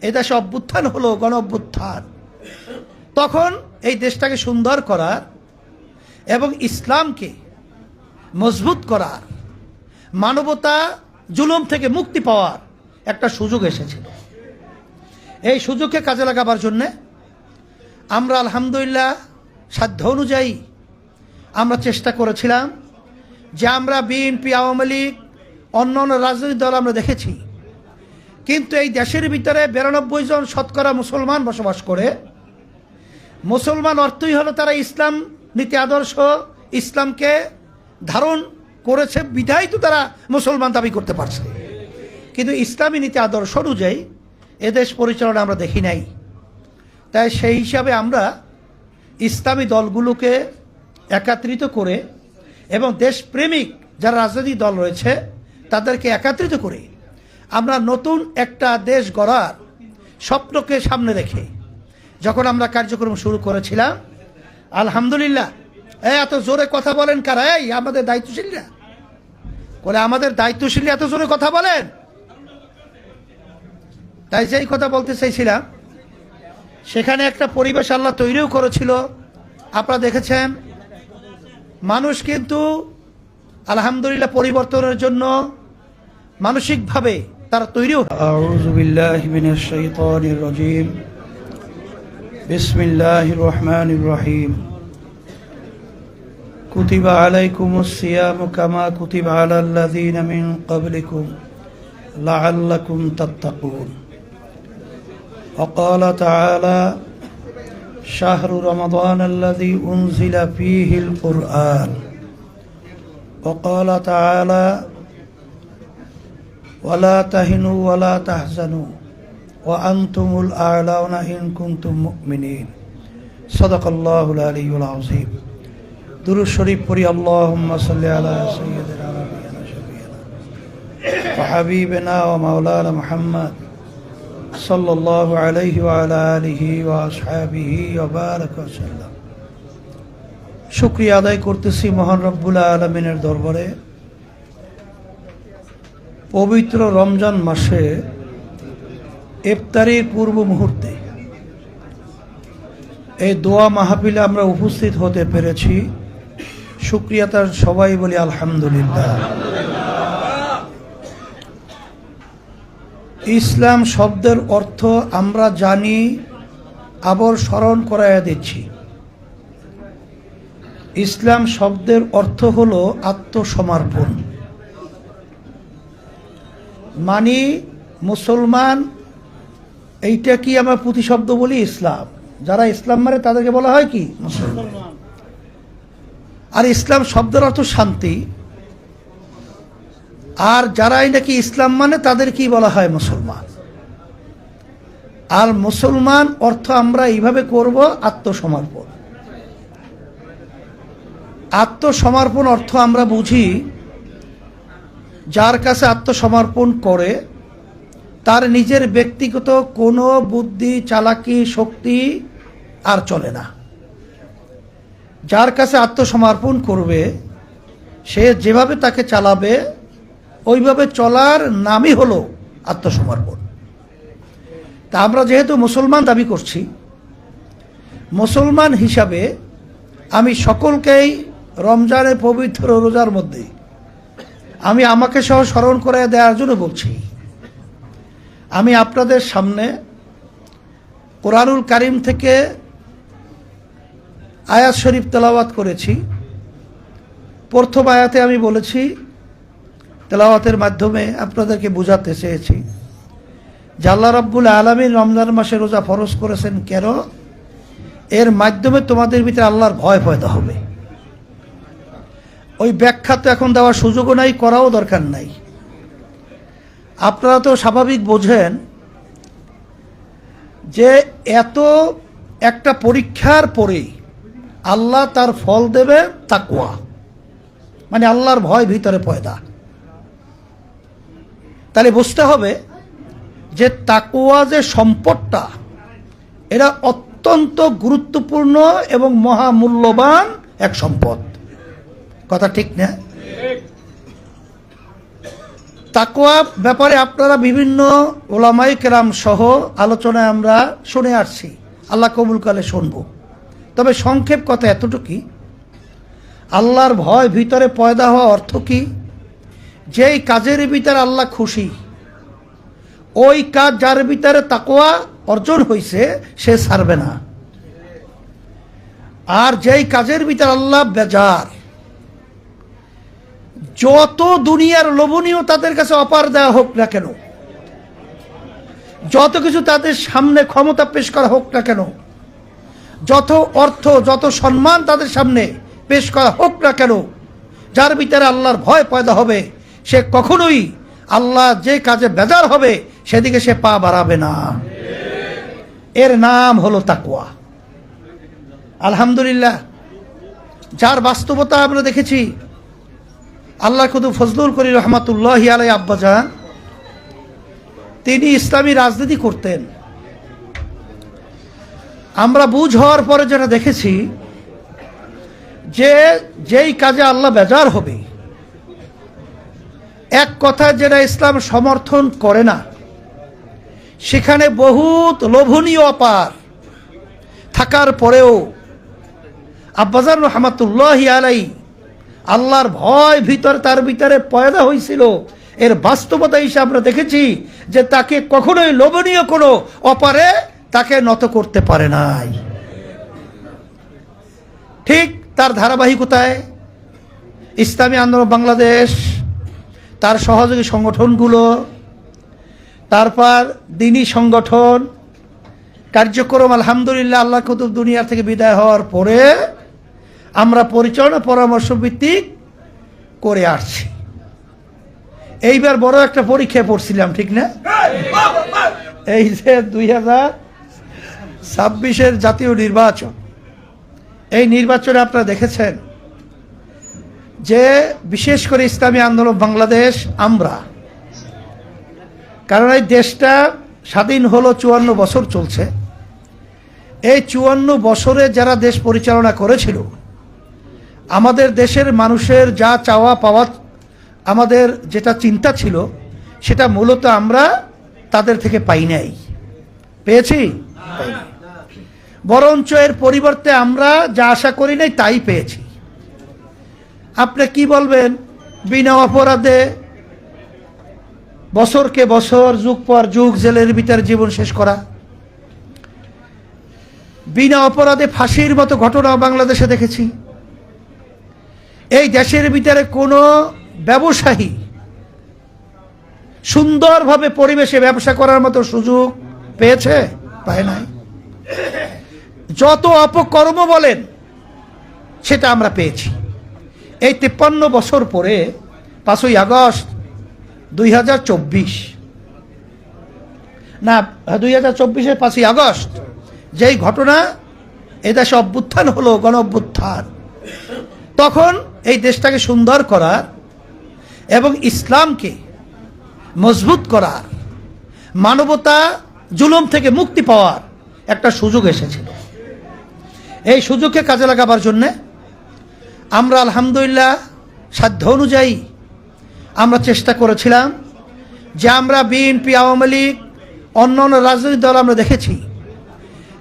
এদেশে অভ্যুত্থান হলো, গণ অভ্যুত্থান। তখন এই দেশটাকে সুন্দর করার এবং ইসলামকে মজবুত করার, মানবতা জুলুম থেকে মুক্তি পাওয়ার একটা সুযোগ এসেছিল। এই সুযোগকে কাজে লাগাবার জন্যে আমরা আলহামদুলিল্লাহ সাধ্য অনুযায়ী আমরা চেষ্টা করেছিলাম যে আমরা বিএনপি, আওয়ামী লীগ, অন্য অন্য রাজনৈতিক দল আমরা দেখেছি, কিন্তু এই দেশের ভিতরে 92 জন শতকরা মুসলমান বসবাস করে। মুসলমান অর্থই হলো তারা ইসলাম নীতি আদর্শ, ইসলামকে ধারণ করেছে বিধায় তো তারা মুসলমান দাবি করতে পারছে, কিন্তু ইসলামী নীতি আদর্শ অনুযায়ী এদেশ পরিচালনা আমরা দেখি নাই। তাই সেই হিসাবে আমরা ইসলামী দলগুলোকে একত্রিত করে এবং দেশপ্রেমিক যারা রাজনৈতিক দল রয়েছে তাদেরকে একত্রিত করে আমরা নতুন একটা দেশ গড়ার স্বপ্নকে সামনে রেখে যখন আমরা কার্যক্রম শুরু করেছিলাম, আলহামদুলিল্লাহ। এত জোরে কথা বলেন কারা? এই আমাদের দায়িত্বশীলরা বলে, আমাদের দায়িত্বশীল এত জোরে কথা বলেন। তাই যেই কথা বলতে চাইছিলাম, সেখানে একটা পরিবেশ আল্লাহ তৈরিও করেছিল। আপনারা দেখেছেন মানুষ কিন্তু আলহামদুলিল্লাহ পরিবর্তনের জন্য মানসিকভাবে তারা তৈরিও। আউযু বিল্লাহি মিনাশ শাইতানির রাজীম, বিসমিল্লাহির রহমানির রহিম। কুতিবা আলাইকুমুস সিয়ামু কামা কুতিবা আলাল্লাযীনা মিন ক্বাবলিকুম লাআল্লাকুম তাত্তাকুন। وقال تعالى شهر رمضان الذي أنزل فيه القرآن. وقال تعالى ولا تهنوا ولا تحزنوا وأنتم الأعلون إن كنتم مؤمنين. صدق الله العلي العظيم. درود شريف পড়ি। اللهم صل على سيدنا ونبينا شفيعنا وحبيبنا ومولانا محمد সাল্লাল্লাহু আলাইহি ওয়া আলা আলিহি ওয়া আসহাবিহি ওয়া বারাক ওয়া সাল্লাম। শুকরিয়া আদায় করতেছি মহান রব্বুল আলামিনের দরবারে। পবিত্র রমজান মাসে ইফতারির পূর্ব মুহূর্তে এই দোয়া মাহফিলে আমরা উপস্থিত হতে পেরেছি। শুকরিয়া তার সবাই বলি আলহামদুলিল্লাহ। ইসলাম শব্দের অর্থ আমরা জানি, আবার স্মরণ করাইয়া দিচ্ছি। ইসলাম শব্দের অর্থ হলো আত্মসমর্পণ। মানে মুসলমান, এইটা কি আমরা প্রতিশব্দ বলি ইসলাম। যারা ইসলাম মানে তাদেরকে বলা হয় কি মুসলমান। আর ইসলাম শব্দের অর্থ শান্তি। আর যারাই নাকি ইসলাম মানে তাদের কি বলা হয় মুসলমান। আর মুসলমান অর্থ আমরা এইভাবে করব আত্মসমর্পণ। আত্মসমর্পণ অর্থ আমরা বুঝি যার কাছে আত্মসমর্পণ করে তার নিজের ব্যক্তিগত কোনো বুদ্ধি, চালাকি, শক্তি আর চলে না। যার কাছে আত্মসমর্পণ করবে সে যেভাবে তাকে চালাবে ওইভাবে চলার নামই হলো আত্মসমর্পণ। তা আমরা যেহেতু মুসলমান দাবি করছি, মুসলমান হিসাবে আমি সকলকেই রমজানের পবিত্র রোজার মধ্যে আমি আমাকে সহ স্মরণ করে দেওয়ার জন্য বলছি। আমি আপনাদের সামনে কোরআনুল কারীম থেকে আয়াত শরীফ তেলাওয়াত করেছি। প্রথম আয়াতে আমি বলেছি, তেলাওয়াতের মাধ্যমে আপনাদেরকে বোঝাতে চেয়েছি যে আল্লাহ রাব্বুল আলামিন রমজান মাসে রোজা ফরজ করেছেন কেন? এর মাধ্যমে তোমাদের ভিতরে আল্লাহর ভয় পয়দা হবে। ওই ব্যাখ্যা তো এখন দেওয়ার সুযোগও নাই, করাও দরকার নাই। আপনারা তো স্বাভাবিক বোঝেন যে এত একটা পরীক্ষার পরে আল্লাহ তার ফল দেবে তাকওয়া, মানে আল্লাহর ভয় ভিতরে পয়দা। তাহলে বুঝতে হবে যে তাকওয়া যে সম্পদটা, এটা অত্যন্ত গুরুত্বপূর্ণ এবং মহামূল্যবান এক সম্পদ। কথা ঠিক না? তাকওয়া ব্যাপারে আপনারা বিভিন্ন ওলামায়ে কেরাম সহ আলোচনায় আমরা শুনে আসছি, আল্লাহ কবুল করলে শুনব। তবে সংক্ষেপ কথা এতটুকুই, আল্লাহর ভয় ভিতরে পয়দা হওয়া অর্থ কি? যেই কাজের ভিতরে আল্লাহ খুশি, ওই কাজ যার ভিতরে তাকওয়া অর্জন হয়েছে সে ছাড়বে না। আর যেই কাজের ভিতরে আল্লাহ বেজার, যত দুনিয়ার লোভনীয় তাদের কাছে অপার দেওয়া হোক না কেন, যত কিছু তাদের সামনে ক্ষমতা পেশ করা হোক না কেন, যত অর্থ যত সম্মান তাদের সামনে পেশ করা হোক না কেন, যার ভিতরে আল্লাহর ভয় পয়দা হবে সে কখনোই আল্লাহ যে কাজে বেজার হবে সেদিকে সে পা বাড়াবে না। এর নাম হলো তাকওয়া। আলহামদুলিল্লাহ, যার বাস্তবতা আমরা দেখেছি, আল্লাহ খুদু ফজলুল করিম রহমাতুল্লাহি আলাইহি আব্বাজান, তিনি ইসলামী রাজনীতি করতেন। আমরা বুঝ হওয়ার পরে যেটা দেখেছি যে যেই কাজে আল্লাহ বেজার হবে, এক কথায় যেটা ইসলাম সমর্থন করে না, সেখানে বহুত লোভনীয় অপার থাকার পরেও আব্বাজান রহমাতুল্লাহি আলাইহি আল্লাহর ভয় তার ভিতরে পয়দা হয়েছিল। এর বাস্তবতা হিসেবে আমরা দেখেছি যে তাকে কখনোই লোভনীয় কোনো অপারে তাকে নত করতে পারে নাই। ঠিক তার ধারাবাহিকতায় ইসলামী আন্দোলন বাংলাদেশ, তার সহযোগী সংগঠনগুলো, তারপর দিনী সংগঠন কার্যক্রম, আলহামদুলিল্লাহ আল্লাহ কুতুব দুনিয়া থেকে বিদায় হওয়ার পরে আমরা পরিচালনা পরামর্শ ভিত্তিক করে আসছি। এইবার বড় একটা পরীক্ষায় পড়ছিলাম, ঠিক না? এই যে 2026-এর জাতীয় নির্বাচন, এই নির্বাচনে আপনারা দেখেছেন যে বিশেষ করে ইসলামী আন্দোলন বাংলাদেশ, আমরা, কারণ এই দেশটা স্বাধীন হলো 54 বছর চলছে, এই 54 বছরে যারা দেশ পরিচালনা করেছিল, আমাদের দেশের মানুষের যা চাওয়া পাওয়া, আমাদের যেটা চিন্তা ছিল, সেটা মূলত আমরা তাদের থেকে পাই নাই। পেয়েছি? বরঞ্চ এর পরিবর্তে আমরা যা আশা করি নাই তাই পেয়েছি। আপনি কি বলবেন? বিনা অপরাধে বছরকে বছর, যুগ পর যুগ জেলের ভিতরে জীবন শেষ করা, বিনা অপরাধে ফাঁসির মতো ঘটনা বাংলাদেশে দেখেছি। এই দেশের ভিতরে কোনো ব্যবসায়ী সুন্দরভাবে পরিবেশে ব্যবসা করার মতো সুযোগ পেয়েছে? পায় নাই। যত অপকর্ম বলেন সেটা আমরা পেয়েছি। এই 53 বছর পরে 5ই আগস্ট 2024, না 2024-এর 5ই আগস্ট যেই ঘটনা এদেশে অভ্যুত্থান হলো, গণ অভ্যুত্থান, তখন এই দেশটাকে সুন্দর করার এবং ইসলামকে মজবুত করার, মানবতা জুলুম থেকে মুক্তি পাওয়ার একটা সুযোগ এসেছিল। এই সুযোগকে কাজে লাগাবার জন্যে আমরা আলহামদুলিল্লাহ সাধ্য অনুযায়ী আমরা চেষ্টা করেছিলাম যে আমরা বিএনপি, আওয়ামী লীগ, অন্য অন্য রাজনৈতিক দল আমরা দেখেছি,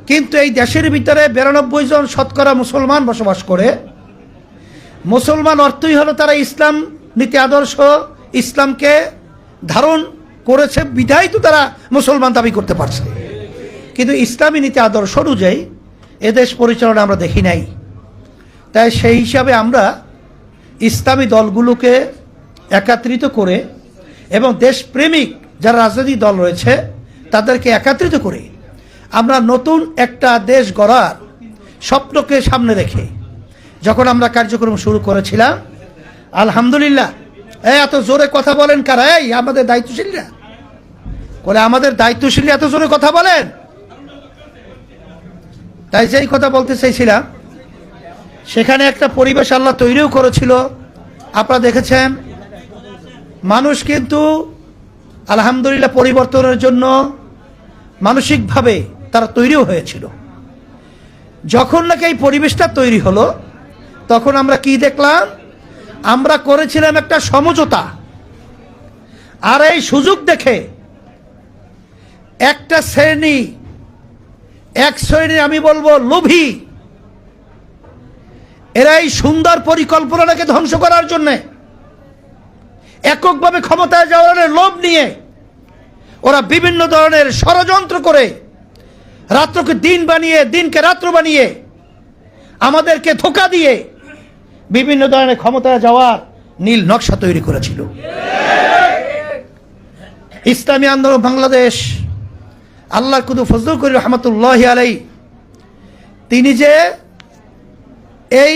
কিন্তু এই দেশের ভিতরে 92 জন শতকরা মুসলমান বসবাস করে। মুসলমান অর্থই হলো তারা ইসলাম নীতি আদর্শ, ইসলামকে ধারণ করেছে বিধায় তো তারা মুসলমান দাবি করতে পারছে, কিন্তু ইসলামী নীতি আদর্শ অনুযায়ী এদেশ পরিচালনা আমরা দেখি নাই। তাই সেই হিসাবে আমরা ইসলামী দলগুলোকে একত্রিত করে এবং দেশপ্রেমিক যারা রাজনৈতিক দল রয়েছে তাদেরকে একত্রিত করে আমরা নতুন একটা দেশ গড়ার স্বপ্নকে সামনে রেখে যখন আমরা কার্যক্রম শুরু করেছিলাম, আলহামদুলিল্লাহ, এত জোরে কথা বলেন কারা? এই আমাদের দায়িত্বশীলরা বলে, আমাদের দায়িত্বশীল এত জোরে কথা বলেন। তাই যেই কথা বলতে চাইছিলাম, সেখানে একটা পরিবেশ আল্লাহ তৈরিও করেছিল। আপনারা দেখেছেন মানুষ কিন্তু আলহামদুলিল্লাহ পরিবর্তনের জন্য মানসিকভাবে তারা তৈরিও হয়েছিল। যখন নাকি এই পরিবেশটা তৈরি হলো, তখন আমরা কি দেখলাম? আমরা করেছিলাম একটা সমঝোতা। আর এই সুযোগ দেখে এক শ্রেণী আমি বলবো লোভী, এরা এই সুন্দর পরিকল্পনাটাকে ধ্বংস করার জন্য এককভাবে ক্ষমতায় যাওয়ার লোভ নিয়ে ওরা বিভিন্ন ধরনের ষড়যন্ত্র করে রাত্রকে দিন বানিয়ে দিনকে রাত্র বানিয়ে আমাদেরকে ধোঁকা দিয়ে বিভিন্ন ধরনের ক্ষমতায় যাওয়ার নীল নকশা তৈরি করেছিল। ইসলামী আন্দোলন বাংলাদেশ, আল্লাহর কুদু ফজলুল করিম রহমতুল্লাহি আলাই, তিনি যে এই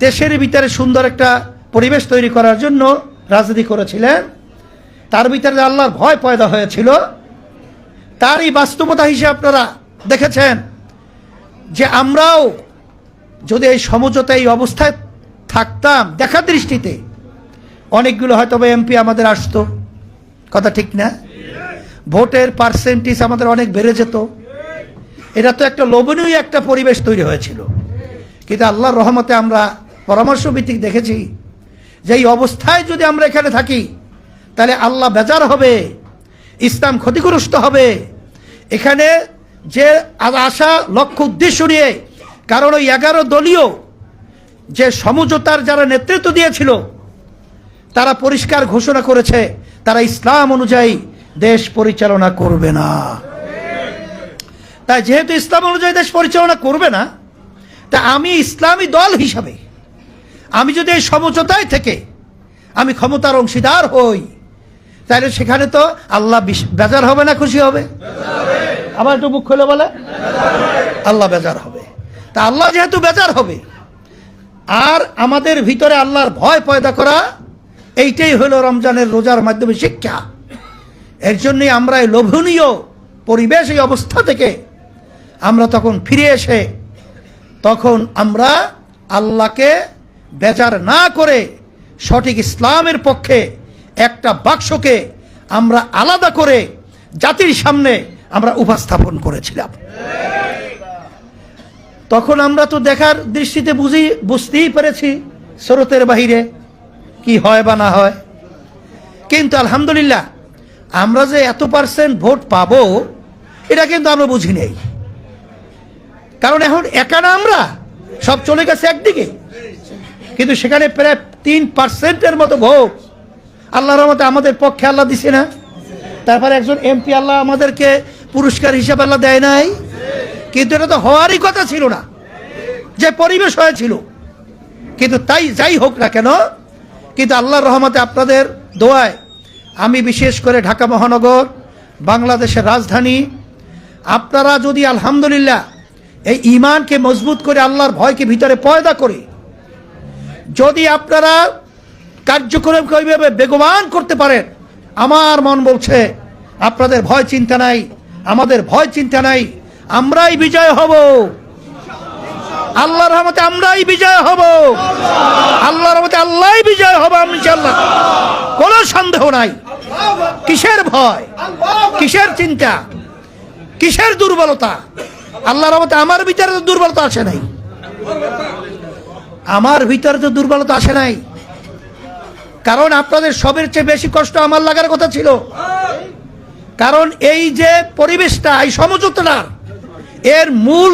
দেশের ভিতরে সুন্দর একটা পরিবেশ তৈরি করার জন্য রাজনীতি করেছিলেন, তার ভিতরে আল্লাহর ভয় পয়দা হয়েছিল, তারই বাস্তবতা হিসেবে আপনারা দেখেছেন যে আমরাও যদি এই সমঝোতা এই অবস্থায় থাকতাম, দেখা দৃষ্টিতে অনেকগুলো হয়তো এমপি আমাদের আসতো, কথা ঠিক না? ভোটের পার্সেন্টেজ আমাদের অনেক বেড়ে যেত। এটা তো একটা লোভনীয় একটা পরিবেশ তৈরি হয়েছিল। কিন্তু আল্লাহর রহমতে আমরা পরামর্শ ভিত্তিক দেখেছি যে এই অবস্থায় যদি আমরা এখানে থাকি তাহলে আল্লাহ বেজার হবে, ইসলাম ক্ষতিগ্রস্ত হবে। এখানে যে আশা লক্ষ্য উদ্দেশ্য নিয়ে, কারণ ওই 11 দলীয় যে সমঝোতার যারা নেতৃত্ব দিয়েছিল তারা পরিষ্কার ঘোষণা করেছে তারা ইসলাম অনুযায়ী দেশ পরিচালনা করবে না। তাই যেহেতু ইসলাম অনুযায়ী দেশ পরিচালনা করবে না, তা আমি ইসলামী দল হিসাবে আমি যদি এই সমঝোতায় থেকে আমি ক্ষমতার অংশীদার হই, তাহলে সেখানে তো আল্লাহ বেজার হবে না খুশি হবে? আবার একটু মুখ খুলে বলে, আল্লাহ বেজার হবে। তা আল্লাহ যেহেতু বেজার হবে, আর আমাদের ভিতরে আল্লাহর ভয় পয়দা করা, এইটাই হলো রমজানের রোজার মাধ্যমে শিক্ষা। এর জন্যই আমরা এই লোভনীয় পরিবেশ, এই অবস্থা থেকে আমরা তখন ফিরে এসে তখন আমরা আল্লাহকে বেজার না করে সঠিক ইসলামের পক্ষে একটা বাক্সকে আমরা আলাদা করে জাতির সামনে আমরা উপস্থাপন করেছিলাম। তখন আমরা তো দেখার দৃষ্টিতে বুঝতেই পেরেছি স্রোতের বাহিরে কি হয় বা না হয়। কিন্তু আলহামদুলিল্লাহ আমরা যে এত পার্সেন্ট ভোট পাবো এটা কিন্তু আমরা বুঝি নেই। কারণ এখন একা না, আমরা সব চলে গেছে একদিকে, কিন্তু সেখানে প্রায় 3% মতো ভোট আল্লাহর রহমতে আমাদের পক্ষে আল্লাহ দিছে না। তারপরে একজন এমপি আল্লাহ আমাদেরকে পুরস্কার হিসাবে আল্লাহ দেয় নাই। কিন্তু এটা তো হওয়ারই কথা ছিল না, যে পরিবেশ হয়েছিল। কিন্তু তাই যাই হোক না কেন, কিন্তু আল্লাহর রহমতে আপনাদের দোয়ায় আমি বিশেষ করে ঢাকা মহানগর, বাংলাদেশের রাজধানী, আপনারা যদি আলহামদুলিল্লাহ এই ঈমানকে মজবুত করে আল্লাহর ভয়কে ভিতরে পয়দা করে যদি আপনারা কার্যক্রমকে ওইভাবে বেগবান করতে পারেন, আমার মন বলছে আপনাদের ভয় চিন্তা নাই, আমাদের ভয় চিন্তা নাই, আমরাই বিজয় হব। আল্লাহর রহমতে আমরাই বিজয় হব, আল্লাহর রহমতে আল্লাহই বিজয় হব ইনশাআল্লাহ, কোনো সন্দেহ নাই। কিসের ভয়, কিসের চিন্তা, কিসের দুর্বলতা? আল্লাহর রহমতে আমার ভিতরে তো দুর্বলতা আসে নাই, আমার ভিতরে তো দুর্বলতা আসে নাই। কারণ আপনাদের সবের চেয়ে বেশি কষ্ট আমার লাগার কথা ছিল। কারণ এই যে পরিবেশটা, এই সমঝোতাটা, এর মূল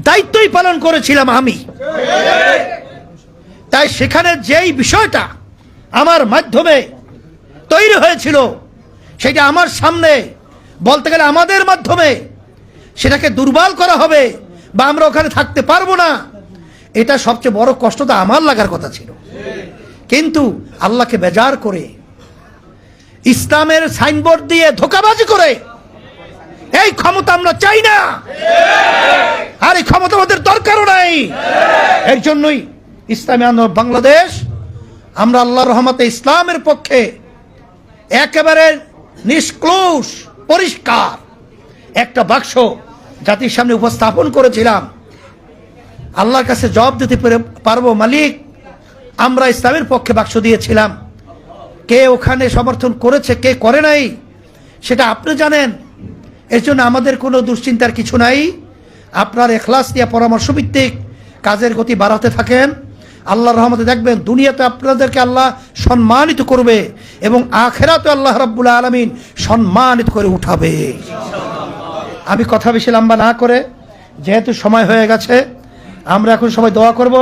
দায়িত্বই পালন করেছিলাম আমি। তাই সেখানে যেই বিষয়টা আমার মাধ্যমে তৈরি হয়েছিল, সেটা আমার সামনে বলতে গেলে আমাদের মাধ্যমে সেটাকে দুর্বল করা হবে বা আমরা ওখানে থাকতে পারবো না, এটা সবচেয়ে বড় কষ্টটা আমার লাগার কথা ছিল। কিন্তু আল্লাহকে বেজার করে, ইসলামের সাইনবোর্ড দিয়ে ধোঁকাবাজি করে এই ক্ষমতা আমরা চাই না, আর এই ক্ষমতা আমাদের দরকারও নাই। এর জন্যই ইসলামী আন্দোলন বাংলাদেশ, আমরা আল্লাহর রহমতে ইসলামের পক্ষে একেবারে নিষ্ক্লোষ পরিষ্কার একটা বাক্স জাতির সামনে উপস্থাপন করেছিলাম। আল্লাহর কাছে জবাব দিতে পারবো, মালিক আমরা ইসলামের পক্ষে বাক্স দিয়েছিলাম। কে ওখানে সমর্থন করেছে, কে করে নাই, সেটা আপনি জানেন। এর জন্য আমাদের কোনো দুশ্চিন্তার কিছু নাই। আপনার এখলাস দিয়ে পরামর্শ ভিত্তিক কাজের গতি বাড়াতে থাকেন। আল্লাহর রহমতে দেখবেন দুনিয়াতে আপনাদেরকে আল্লাহ সম্মানিত করবে এবং আখিরাতে আল্লাহ রাব্বুল আলামিন সম্মানিত করে উঠাবে। আমি কথা বেশি লম্বা না করে, যেহেতু সময় হয়ে গেছে, আমরা এখন সবাই দোয়া করব।